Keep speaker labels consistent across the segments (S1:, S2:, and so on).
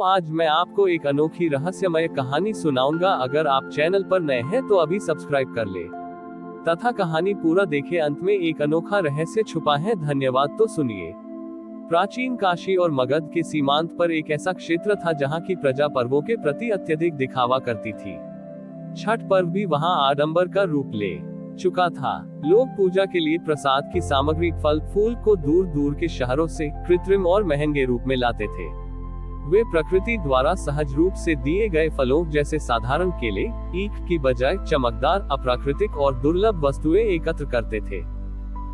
S1: आज मैं आपको एक अनोखी रहस्यमय कहानी सुनाऊंगा। अगर आप चैनल पर नए हैं तो अभी सब्सक्राइब कर ले तथा कहानी पूरा देखें। अंत में एक अनोखा रहस्य छुपा है। धन्यवाद। तो सुनिए। प्राचीन काशी और मगध के सीमांत पर एक ऐसा क्षेत्र था जहां की प्रजा पर्वों के प्रति अत्यधिक दिखावा करती थी। छठ पर्व भी वहां आडंबर का रूप ले चुका था। लोग पूजा के लिए प्रसाद की सामग्री, फल फूल को दूर दूर के शहरों से कृत्रिम और महंगे रूप में लाते थे। वे प्रकृति द्वारा सहज रूप से दिए गए फलों जैसे साधारण केले, ईख की बजाय चमकदार, अप्राकृतिक और दुर्लभ वस्तुएं एकत्र करते थे।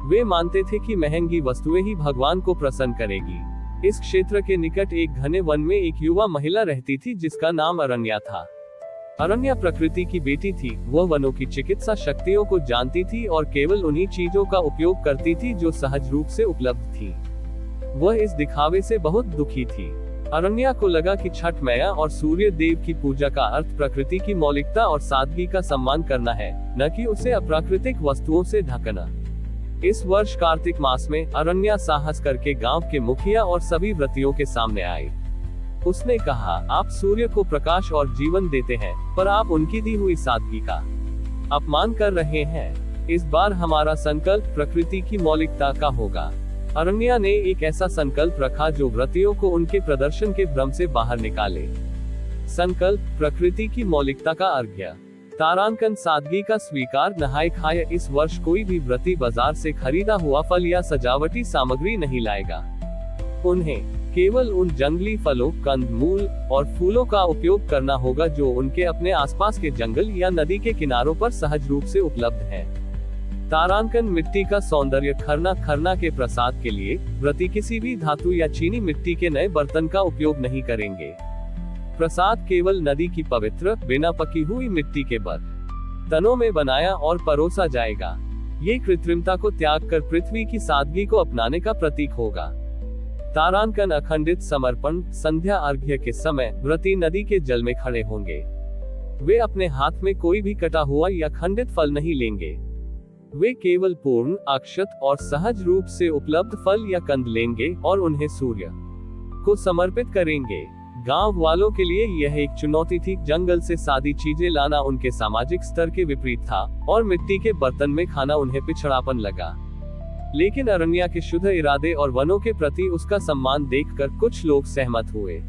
S1: वे मानते थे कि महंगी वस्तुएं ही भगवान को प्रसन्न करेगी। इस क्षेत्र के निकट एक घने वन में एक युवा महिला रहती थी जिसका नाम अरण्या था। अरण्या प्रकृति की बेटी थी। वह वनों की चिकित्सा शक्तियों को जानती थी और केवल उन्हीं चीजों का उपयोग करती थी जो सहज रूप से उपलब्ध थी। वह इस दिखावे से बहुत दुखी थी। अरण्या को लगा कि छठ मैया और सूर्य देव की पूजा का अर्थ प्रकृति की मौलिकता और सादगी का सम्मान करना है, न कि उसे अप्राकृतिक वस्तुओं से ढकना। इस वर्ष कार्तिक मास में अरण्या साहस करके गांव के मुखिया और सभी व्रतियों के सामने आई। उसने कहा, आप सूर्य को प्रकाश और जीवन देते हैं, पर आप उनकी दी हुई सादगी का अपमान कर रहे हैं। इस बार हमारा संकल्प प्रकृति की मौलिकता का होगा। अरण्या ने एक ऐसा संकल्प रखा जो व्रतियों को उनके प्रदर्शन के भ्रम से बाहर निकाले। संकल्प, प्रकृति की मौलिकता का अर्घ्य। तारांकन, सादगी का स्वीकार। नहाय खाए। इस वर्ष कोई भी व्रती बाजार से खरीदा हुआ फल या सजावटी सामग्री नहीं लाएगा। उन्हें केवल उन जंगली फलों, कंद मूल और फूलों का उपयोग करना होगा जो उनके अपने आसपास के जंगल या नदी के किनारों पर सहज रूप से उपलब्ध हैं। तारांकन, मिट्टी का सौंदर्य। खरना के प्रसाद के लिए व्रती किसी भी धातु या चीनी मिट्टी के नए बर्तन का उपयोग नहीं करेंगे। प्रसाद केवल नदी की पवित्र, बिना पकी हुई मिट्टी के बर्तनों में बनाया और परोसा जाएगा। ये कृत्रिमता को त्याग कर पृथ्वी की सादगी को अपनाने का प्रतीक होगा। तारांकन, अखंडित समर्पण। संध्या अर्घ्य के समय व्रती नदी के जल में खड़े होंगे। वे अपने हाथ में कोई भी कटा हुआ या खंडित फल नहीं लेंगे। वे केवल पूर्ण, अक्षत और सहज रूप से उपलब्ध फल या कंद लेंगे और उन्हें सूर्य को समर्पित करेंगे। गांव वालों के लिए यह एक चुनौती थी। जंगल से सादी चीजें लाना उनके सामाजिक स्तर के विपरीत था और मिट्टी के बर्तन में खाना उन्हें पिछड़ापन लगा। लेकिन अरण्या के शुद्ध इरादे और वनों के प्रति उसका सम्मान देखकर कुछ लोग सहमत हुए।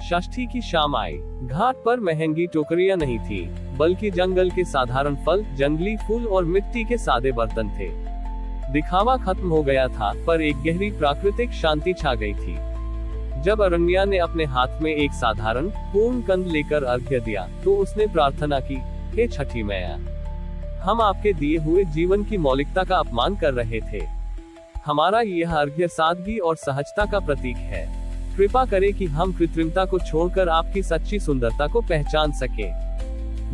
S1: षष्ठी की शाम आई। घाट पर महंगी टोकरियां नहीं थी, बल्कि जंगल के साधारण फल, जंगली फूल और मिट्टी के सादे बर्तन थे। दिखावा खत्म हो गया था, पर एक गहरी प्राकृतिक शांति छा गई थी। जब अरण्या ने अपने हाथ में एक साधारण पूर्ण कंद लेकर अर्घ्य दिया, तो उसने प्रार्थना की, हे छठी मैया, हम आपके दिए हुए जीवन की मौलिकता का अपमान कर रहे थे। हमारा यह अर्घ्य सादगी और सहजता का प्रतीक है। कृपा करें कि हम कृत्रिमता को छोड़कर आपकी सच्ची सुंदरता को पहचान सके।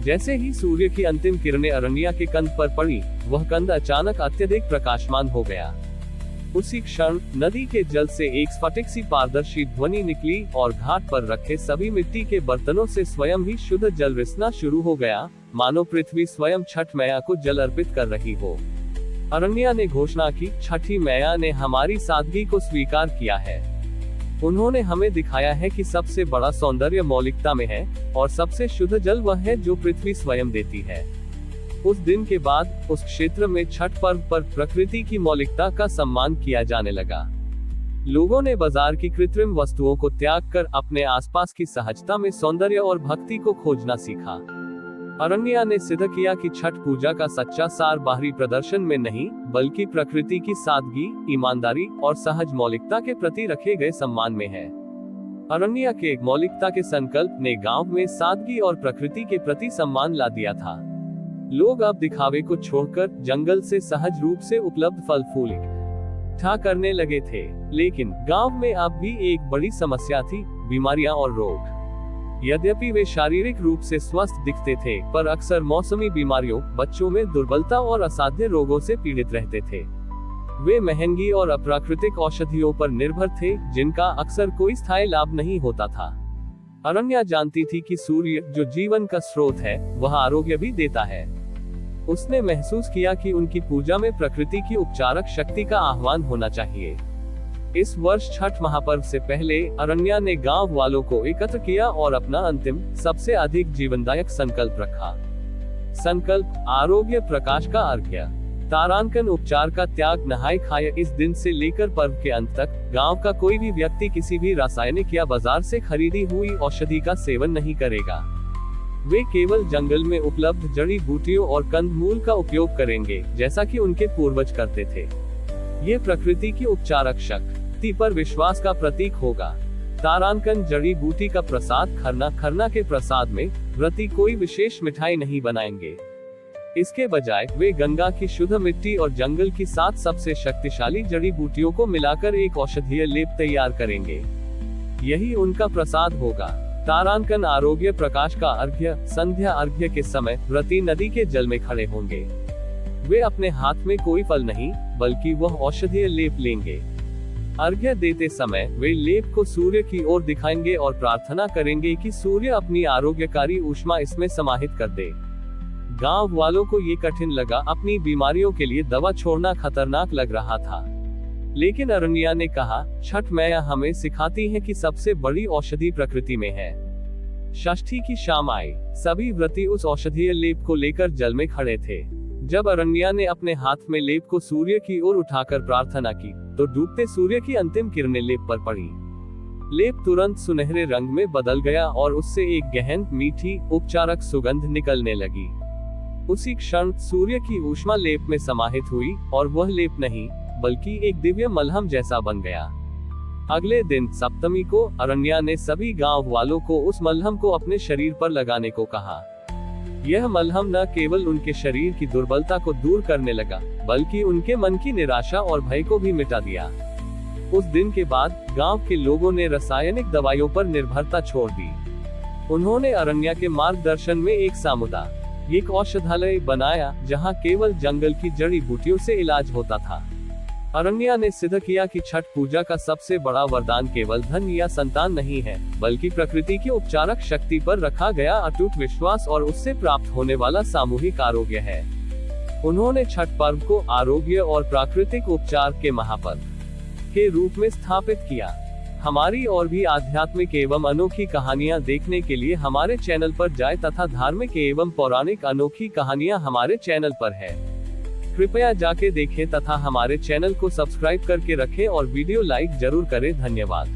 S1: जैसे ही सूर्य की अंतिम किरणें अरण्या के कंद पर पड़ी, वह कंद अचानक अत्यधिक प्रकाशमान हो गया। उसी क्षण नदी के जल से एक स्फटिक सी पारदर्शी ध्वनि निकली और घाट पर रखे सभी मिट्टी के बर्तनों से स्वयं ही शुद्ध जल रिसना शुरू हो गया, मानो पृथ्वी स्वयं छठ मैया को जल अर्पित कर रही हो। अरण्या ने घोषणा की, छठी मैया ने हमारी सादगी को स्वीकार किया है। उन्होंने हमें दिखाया है कि सबसे बड़ा सौंदर्य मौलिकता में है और सबसे शुद्ध जल वह है जो पृथ्वी स्वयं देती है। उस दिन के बाद उस क्षेत्र में छठ पर्व पर प्रकृति की मौलिकता का सम्मान किया जाने लगा। लोगों ने बाजार की कृत्रिम वस्तुओं को त्याग कर अपने आसपास की सहजता में सौंदर्य और भक्ति को खोजना सीखा। अरण्या ने सिद्ध किया कि छठ पूजा का सच्चा सार बाहरी प्रदर्शन में नहीं, बल्कि प्रकृति की सादगी, ईमानदारी और सहज मौलिकता के प्रति रखे गए सम्मान में है। अरण्या के मौलिकता के संकल्प ने गांव में सादगी और प्रकृति के प्रति सम्मान ला दिया था। लोग अब दिखावे को छोड़कर जंगल से सहज रूप से उपलब्ध फल फूल इकट्ठा करने लगे थे। लेकिन गांव में अब भी एक बड़ी समस्या थी, बीमारियां और रोग। यद्यपि वे शारीरिक रूप से स्वस्थ दिखते थे, पर अक्सर मौसमी बीमारियों, बच्चों में दुर्बलता और असाध्य रोगों से पीड़ित रहते थे। वे महंगी और अप्राकृतिक औषधियों पर निर्भर थे, जिनका अक्सर कोई स्थायी लाभ नहीं होता था। अरण्या जानती थी कि सूर्य, जो जीवन का स्रोत है, वह आरोग्य भी देता है। उसने महसूस किया कि उनकी पूजा में प्रकृति की उपचारक शक्ति का आह्वान होना चाहिए। इस वर्ष छठ महापर्व से पहले अरण्या ने गांव वालों को एकत्र किया और अपना अंतिम, सबसे अधिक जीवनदायक संकल्प रखा। संकल्प, आरोग्य प्रकाश का अर्घ्य। तारांकन उपचार का त्याग, नहाय खाए। इस दिन से लेकर पर्व के अंत तक गांव का कोई भी व्यक्ति किसी भी रासायनिक या बाजार से खरीदी हुई औषधि का सेवन नहीं करेगा। वे केवल जंगल में उपलब्ध जड़ी बूटियों और कंदमूल का उपयोग करेंगे, जैसा कि उनके पूर्वज करते थे। ये प्रकृति की उपचारक शक्ति पर विश्वास का प्रतीक होगा। तारांकन जड़ी बूटी का प्रसाद, खरना के प्रसाद में व्रती कोई विशेष मिठाई नहीं बनाएंगे। इसके बजाय वे गंगा की शुद्ध मिट्टी और जंगल की 7 सबसे शक्तिशाली जड़ी बूटियों को मिलाकर एक औषधीय लेप तैयार करेंगे। यही उनका प्रसाद होगा। तारांकन आरोग्य प्रकाश का अर्घ्य। संध्या अर्घ्य के समय व्रती नदी के जल में खड़े होंगे। वे अपने हाथ में कोई फल नहीं, बल्कि वह औषधीय लेप लेंगे। अर्घ्य देते समय वे लेप को सूर्य की ओर दिखाएंगे और प्रार्थना करेंगे कि सूर्य अपनी आरोग्यकारी ऊष्मा इसमें समाहित कर दे। गांव वालों को ये कठिन लगा, अपनी बीमारियों के लिए दवा छोड़ना खतरनाक लग रहा था। लेकिन अरण्या ने कहा, छठ मैया हमें सिखाती है कि सबसे बड़ी औषधि प्रकृति में है। षष्ठी की शाम आई। सभी व्रती उस औषधीय लेप को लेकर जल में खड़े थे। जब अरण्या ने अपने हाथ में लेप को सूर्य की ओर उठाकर प्रार्थना की, तो डूबते सूर्य की अंतिम किरणें लेप पर पड़ी। लेप तुरंत सुनहरे रंग में बदल गया और उससे एक गहन, मीठी, उपचारक सुगंध निकलने लगी। उसी क्षण सूर्य की ऊष्मा लेप में समाहित हुई और वह लेप नहीं, बल्कि एक दिव्य मलहम जैसा बन गया। अगले दिन सप्तमी को अरण्या ने सभी गांव वालों को उस मलहम को अपने शरीर पर लगाने को कहा। यह मलहम न केवल उनके शरीर की दुर्बलता को दूर करने लगा, बल्कि उनके मन की निराशा और भय को भी मिटा दिया। उस दिन के बाद गांव के लोगों ने रासायनिक दवाइयों पर निर्भरता छोड़ दी। उन्होंने अरण्या के मार्गदर्शन में एक सामुदायिक औषधालय बनाया, जहां केवल जंगल की जड़ी बूटियों से इलाज होता था। अरण्या ने सिद्ध किया कि छठ पूजा का सबसे बड़ा वरदान केवल धन या संतान नहीं है, बल्कि प्रकृति की उपचारक शक्ति पर रखा गया अटूट विश्वास और उससे प्राप्त होने वाला सामूहिक आरोग्य है। उन्होंने छठ पर्व को आरोग्य और प्राकृतिक उपचार के महापर्व के रूप में स्थापित किया। हमारी और भी आध्यात्मिक एवं अनोखी कहानियां देखने के लिए हमारे चैनल पर जाएं तथा धार्मिक एवं पौराणिक अनोखी कहानियां हमारे चैनल पर है। कृपया जाके देखें तथा हमारे चैनल को सब्सक्राइब करके रखें और वीडियो लाइक जरूर करें। धन्यवाद।